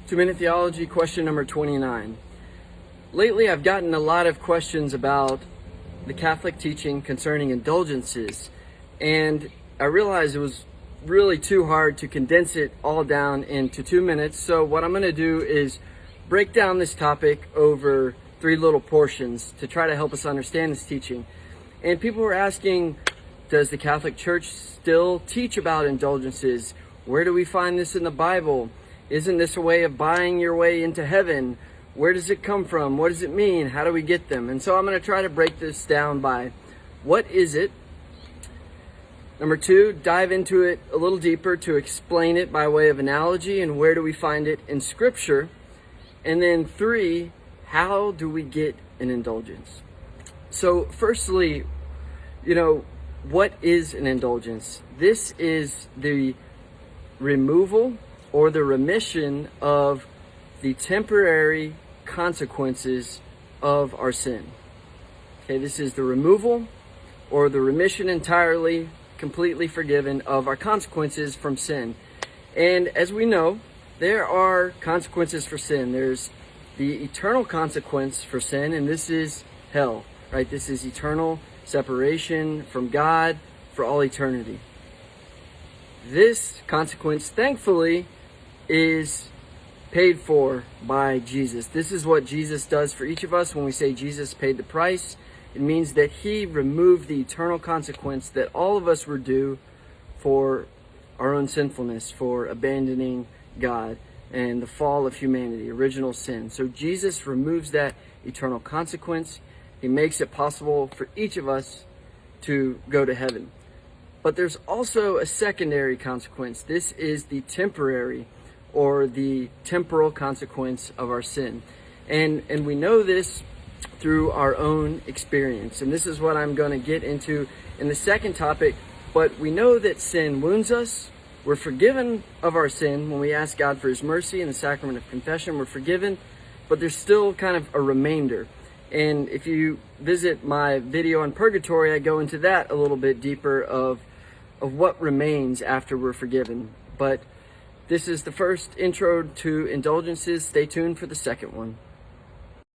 2-Minute Theology, question number 29. Lately, I've gotten a lot of questions about the Catholic teaching concerning indulgences, and I realized it was really too hard to condense it all down into 2 minutes. So what I'm going to do is break down this topic over 3 little portions to try to help us understand this teaching. And people were asking, does the Catholic Church still teach about indulgences? Where do we find this in the Bible? Isn't this a way of buying your way into heaven? Where does it come from? What does it mean? How do we get them? And so I'm going to try to break this down by what is it? Number 2, dive into it a little deeper to explain it by way of analogy and where do we find it in Scripture? And then 3, how do we get an indulgence? So firstly, what is an indulgence? This is the removal or the remission of the temporary consequences of our sin. Okay, this is the removal or the remission entirely, completely forgiven of our consequences from sin. And as we know, there are consequences for sin. There's the eternal consequence for sin, and this is hell, right? This is eternal separation from God for all eternity. This consequence, thankfully, is paid for by Jesus. This is what Jesus does for each of us. When we say Jesus paid the price, it means that he removed the eternal consequence that all of us were due for our own sinfulness, for abandoning God and the fall of humanity, original sin. So Jesus removes that eternal consequence. He makes it possible for each of us to go to heaven. But there's also a secondary consequence. This is the temporary or the temporal consequence of our sin. And we know this through our own experience. And this is what I'm going to get into in the second topic. But we know that sin wounds us. We're forgiven of our sin when we ask God for his mercy in the sacrament of confession. We're forgiven, but there's still kind of a remainder. And if you visit my video on purgatory, I go into that a little bit deeper of what remains after we're forgiven. But this is the first intro to indulgences. Stay tuned for the second one.